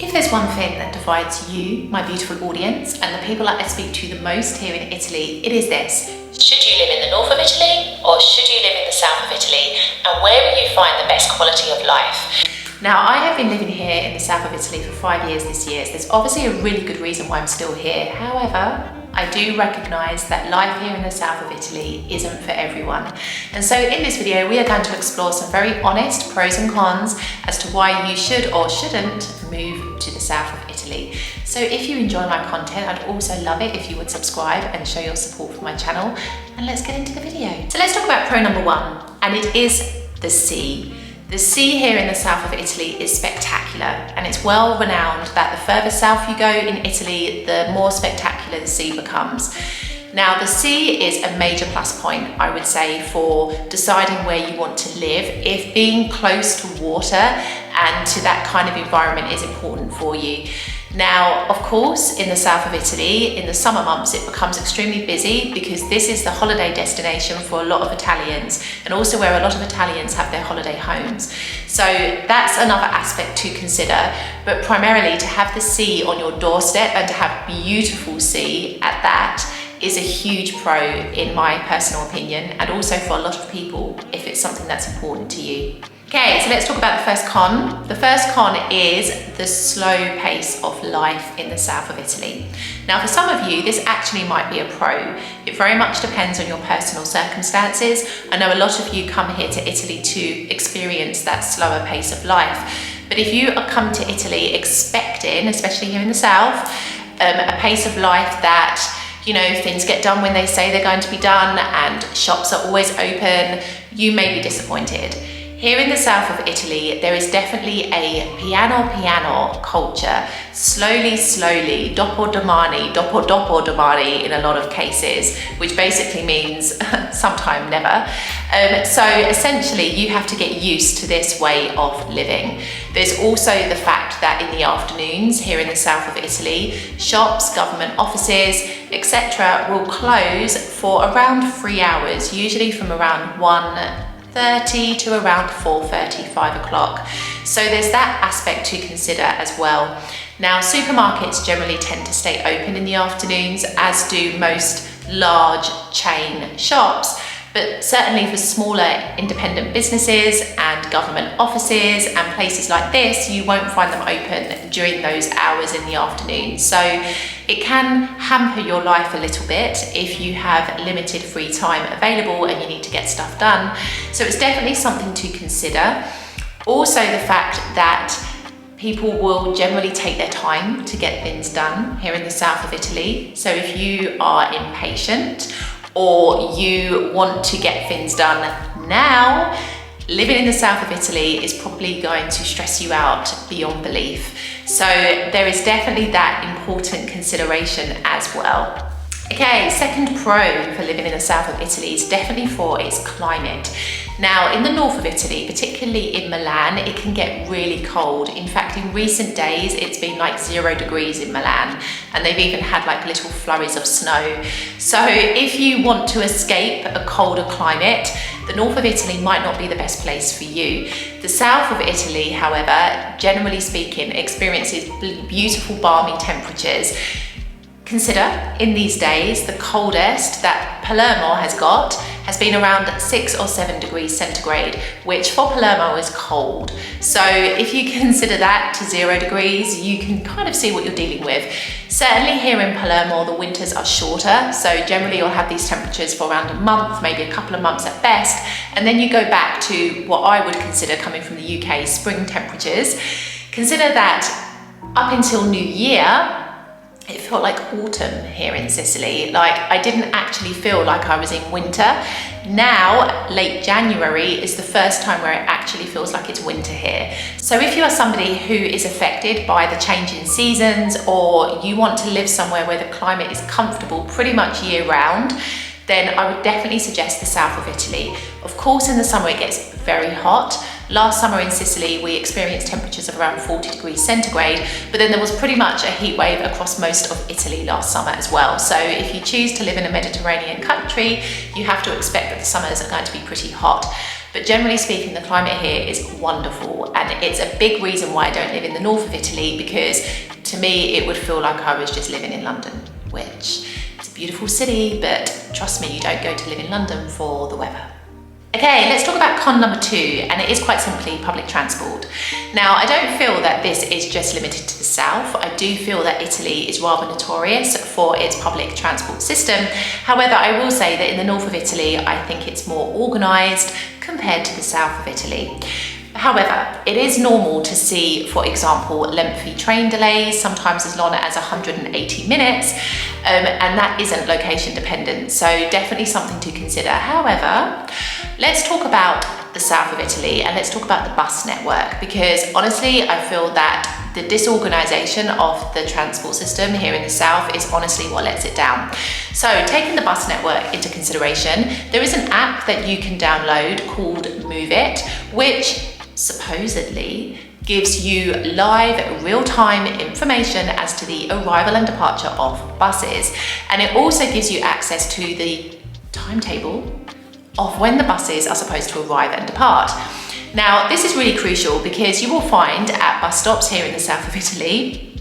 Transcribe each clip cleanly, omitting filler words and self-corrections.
If there's one thing that divides you, my beautiful audience, and the people that I speak to the most here in Italy, it is this. Should you live in the north of Italy or should you live in the south of Italy? And where will you find the best quality of life? Now, I have been living here in the south of Italy for 5 years this year. So there's obviously a really good reason why I'm still here. However, I do recognise that life here in the south of Italy isn't for everyone. And so in this video, we are going to explore some very honest pros and cons as to why you should or shouldn't move to the south of Italy. So if you enjoy my content, I'd also love it if you would subscribe and show your support for my channel. And let's get into the video. So let's talk about pro number one, and it is the sea. The sea here in the south of Italy is spectacular, and it's well renowned that the further south you go in Italy, the more spectacular the sea becomes. Now, the sea is a major plus point, I would say, for deciding where you want to live, if being close to water and to that kind of environment is important for you. Now, of course, in the south of Italy, in the summer months, it becomes extremely busy because this is the holiday destination for a lot of Italians, and also where a lot of Italians have their holiday homes. So that's another aspect to consider, but primarily to have the sea on your doorstep and to have beautiful sea at that is a huge pro in my personal opinion, and also for a lot of people if it's something that's important to you. Okay, so let's talk about the first con. The first con is the slow pace of life in the south of Italy. Now, for some of you, this actually might be a pro. It very much depends on your personal circumstances. I know a lot of you come here to Italy to experience that slower pace of life. But if you come to Italy expecting, especially here in the south, a pace of life that, you know, things get done when they say they're going to be done and shops are always open, you may be disappointed. Here in the south of Italy, there is definitely a piano culture, slowly, dopo domani in a lot of cases, which basically means sometime never. So essentially you have to get used to this way of living. There's also the fact that in the afternoons here in the south of Italy, shops, government offices, etc. will close for around 3 hours, usually from around 1:30 to around 4:30, 5 o'clock. So there's that aspect to consider as well. Now, supermarkets generally tend to stay open in the afternoons, as do most large chain shops. But certainly for smaller independent businesses and government offices and places like this, you won't find them open during those hours in the afternoon. So it can hamper your life a little bit if you have limited free time available and you need to get stuff done. So it's definitely something to consider. Also, the fact that people will generally take their time to get things done here in the south of Italy. So if you are impatient or you want to get things done now, living in the south of Italy is probably going to stress you out beyond belief. So there is definitely that important consideration as well. Okay, second pro for living in the south of Italy is definitely for its climate. Now, in the north of Italy, particularly in Milan, it can get really cold. In fact, in recent days, it's been like 0 degrees in Milan, and they've even had like little flurries of snow. So if you want to escape a colder climate, the north of Italy might not be the best place for you. The south of Italy, however, generally speaking, experiences beautiful balmy temperatures. Consider in these days, the coldest that Palermo has been around 6 or 7 degrees centigrade, which for Palermo is cold. So if you consider that to 0 degrees, you can kind of see what you're dealing with. Certainly here in Palermo, the winters are shorter. So generally you'll have these temperatures for around a month, maybe a couple of months at best. And then you go back to what I would consider, coming from the UK, spring temperatures. Consider that up until New Year, it felt like autumn here in Sicily. Like, I didn't actually feel like I was in winter. Now, late January is the first time where it actually feels like it's winter here. So if you are somebody who is affected by the change in seasons, or you want to live somewhere where the climate is comfortable pretty much year round, then I would definitely suggest the south of Italy. Of course, in the summer it gets very hot. Last summer in Sicily, we experienced temperatures of around 40 degrees centigrade, but then there was pretty much a heat wave across most of Italy last summer as well. So if you choose to live in a Mediterranean country, you have to expect that the summers are going to be pretty hot. But generally speaking, the climate here is wonderful, and it's a big reason why I don't live in the north of Italy, because to me it would feel like I was just living in London, which is a beautiful city, but trust me, you don't go to live in London for the weather. Okay, let's talk about con number 2, and it is quite simply public transport. Now, I don't feel that this is just limited to the south. I do feel that Italy is rather notorious for its public transport system. However, I will say that in the north of Italy, I think it's more organised compared to the south of Italy. However, it is normal to see, for example, lengthy train delays, sometimes as long as 180 minutes, and that isn't location dependent, so definitely something to consider. However, let's talk about the south of Italy, and let's talk about the bus network, because honestly, I feel that the disorganisation of the transport system here in the south is honestly what lets it down. So taking the bus network into consideration, there is an app that you can download called Move It, which supposedly gives you live real-time information as to the arrival and departure of buses, and it also gives you access to the timetable of when the buses are supposed to arrive and depart. Now, this is really crucial because you will find at bus stops here in the south of Italy,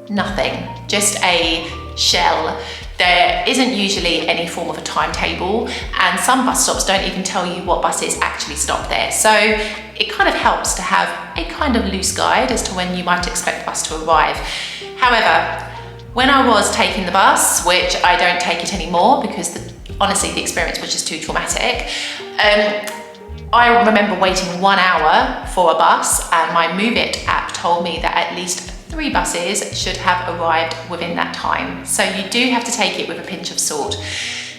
nothing, just a shell. There isn't usually any form of a timetable, and some bus stops don't even tell you what buses actually stop there. So it kind of helps to have a kind of loose guide as to when you might expect the bus to arrive. However, when I was taking the bus, which I don't take it anymore because honestly the experience was just too traumatic, I remember waiting 1 hour for a bus, and my Move It app told me that at least 3 buses should have arrived within that time. So you do have to take it with a pinch of salt.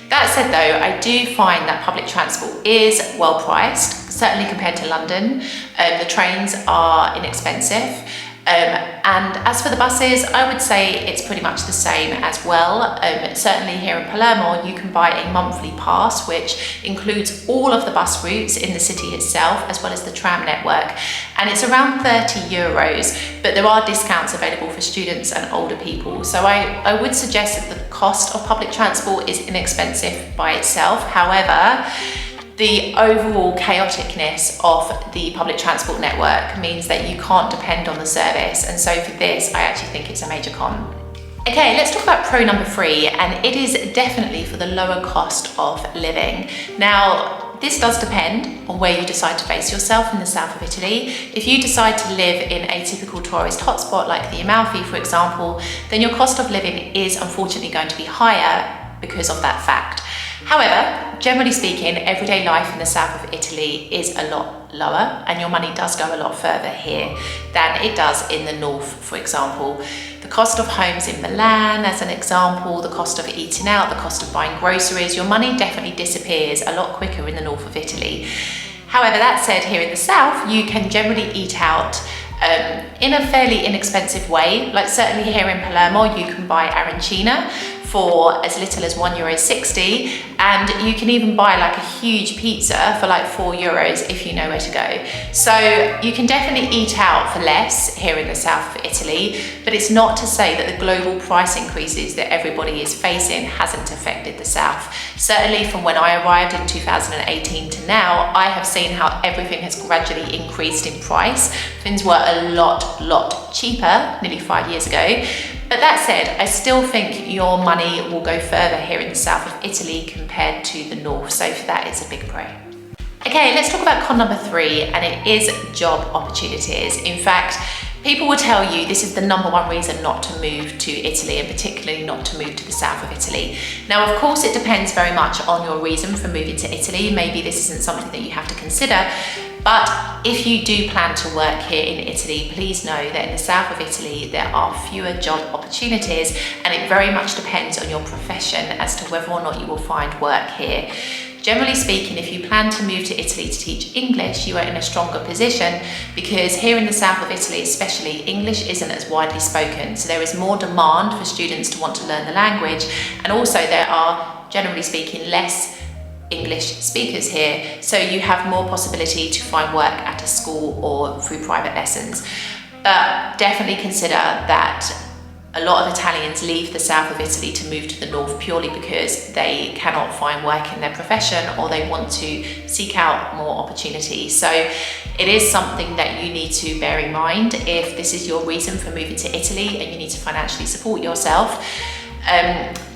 That said though, I do find that public transport is well priced, certainly compared to London. The trains are inexpensive. And as for the buses, I would say it's pretty much the same as well. Certainly here in Palermo, you can buy a monthly pass, which includes all of the bus routes in the city itself, as well as the tram network. And it's around 30 euros, but there are discounts available for students and older people. So I would suggest that the cost of public transport is inexpensive by itself. However, the overall chaoticness of the public transport network means that you can't depend on the service, and so for this I actually think it's a major con. Okay, let's talk about pro number 3, and it is definitely for the lower cost of living. Now, this does depend on where you decide to base yourself in the south of Italy. If you decide to live in a typical tourist hotspot like the Amalfi, for example, then your cost of living is unfortunately going to be higher because of that fact. However, generally speaking, everyday life in the south of Italy is a lot lower, and your money does go a lot further here than it does in the north, for example. The cost of homes in Milan, as an example, the cost of eating out, the cost of buying groceries, your money definitely disappears a lot quicker in the north of Italy. However, that said, here in the south, you can generally eat out in a fairly inexpensive way. Like certainly here in Palermo, you can buy arancina for as little as €1.60, and you can even buy like a huge pizza for like €4 if you know where to go. So you can definitely eat out for less here in the south of Italy, but it's not to say that the global price increases that everybody is facing hasn't affected the south. Certainly from when I arrived in 2018 to now, I have seen how everything has gradually increased in price. Things were a lot cheaper nearly 5 years ago. But that said, I still think your money will go further here in the south of Italy compared to the north. So for that, it's a big pro. Okay, let's talk about con number 3, and it is job opportunities. In fact, people will tell you this is the #1 reason not to move to Italy, and particularly not to move to the south of Italy. Now, of course, it depends very much on your reason for moving to Italy. Maybe this isn't something that you have to consider, but if you do plan to work here in Italy, please know that in the south of Italy, there are fewer job opportunities, and it very much depends on your profession as to whether or not you will find work here. Generally speaking, if you plan to move to Italy to teach English, you are in a stronger position, because here in the south of Italy especially, English isn't as widely spoken. So there is more demand for students to want to learn the language, and also there are, generally speaking, less English speakers here, so you have more possibility to find work at a school or through private lessons. But definitely consider that A lot of Italians leave the south of Italy to move to the north purely because they cannot find work in their profession or they want to seek out more opportunity. So it is something that you need to bear in mind if this is your reason for moving to Italy and you need to financially support yourself.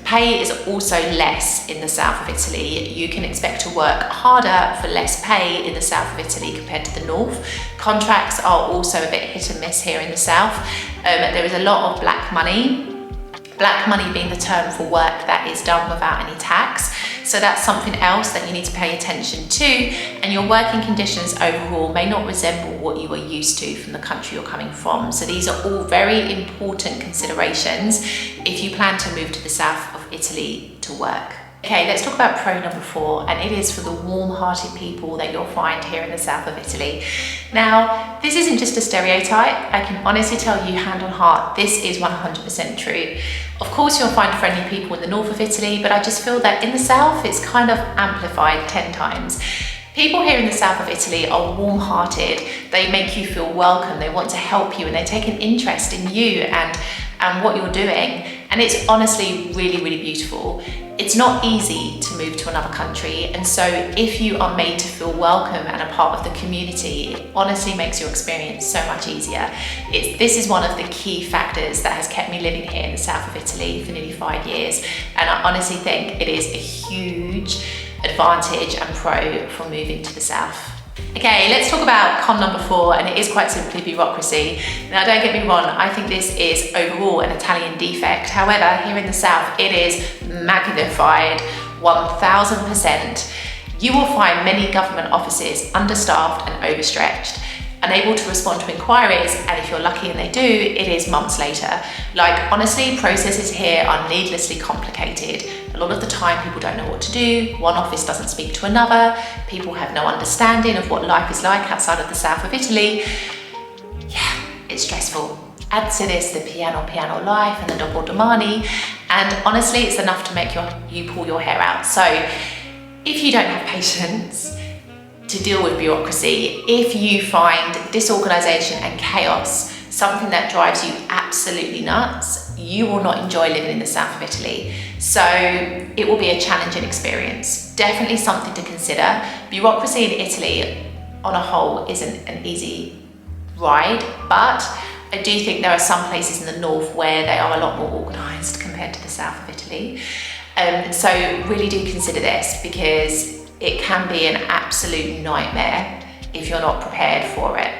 Pay is also less in the south of Italy. You can expect to work harder for less pay in the south of Italy compared to the north. Contracts are also a bit hit and miss here in the south. There is a lot of black money. Black money being the term for work that is done without any tax. So that's something else that you need to pay attention to, and your working conditions overall may not resemble what you are used to from the country you're coming from. So these are all very important considerations if you plan to move to the south of Italy to work. Okay, let's talk about pro number 4, and it is for the warm-hearted people that you'll find here in the south of Italy. Now, this isn't just a stereotype. I can honestly tell you hand on heart, this is 100% true. Of course, you'll find friendly people in the north of Italy, but I just feel that in the south, it's kind of amplified 10 times. People here in the south of Italy are warm-hearted. They make you feel welcome. They want to help you and they take an interest in you and what you're doing. And it's honestly really, really beautiful. It's not easy to move to another country, and so if you are made to feel welcome and a part of the community, it honestly makes your experience so much easier. This is one of the key factors that has kept me living here in the south of Italy for nearly 5 years, and I honestly think it is a huge advantage and pro for moving to the south. Okay, let's talk about con number 4, and it is quite simply bureaucracy. Now, don't get me wrong, I think this is overall an Italian defect. However, here in the south, it is magnified 1000%. You will find many government offices understaffed and overstretched, unable to respond to inquiries, and if you're lucky and they do, it is months later. Like, honestly, processes here are needlessly complicated. A lot of the time, people don't know what to do. One office doesn't speak to another. People have no understanding of what life is like outside of the south of Italy. Yeah, it's stressful. Add to this the piano life and the dopo domani, and honestly, it's enough to make you pull your hair out. So if you don't have patience to deal with bureaucracy, if you find disorganization and chaos something that drives you absolutely nuts, you will not enjoy living in the south of Italy. So it will be a challenging experience. Definitely something to consider. Bureaucracy in Italy on a whole isn't an easy ride, but I do think there are some places in the north where they are a lot more organised compared to the south of Italy. So really do consider this, because it can be an absolute nightmare if you're not prepared for it.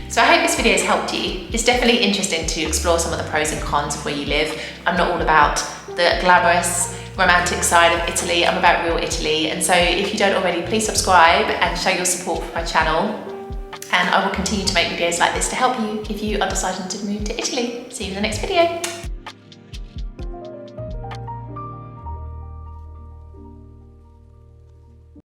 So I hope this video has helped you. It's definitely interesting to explore some of the pros and cons of where you live. I'm not all about the glamorous, romantic side of Italy. I'm about real Italy. And so if you don't already, please subscribe and show your support for my channel. And I will continue to make videos like this to help you if you are deciding to move to Italy. See you in the next video.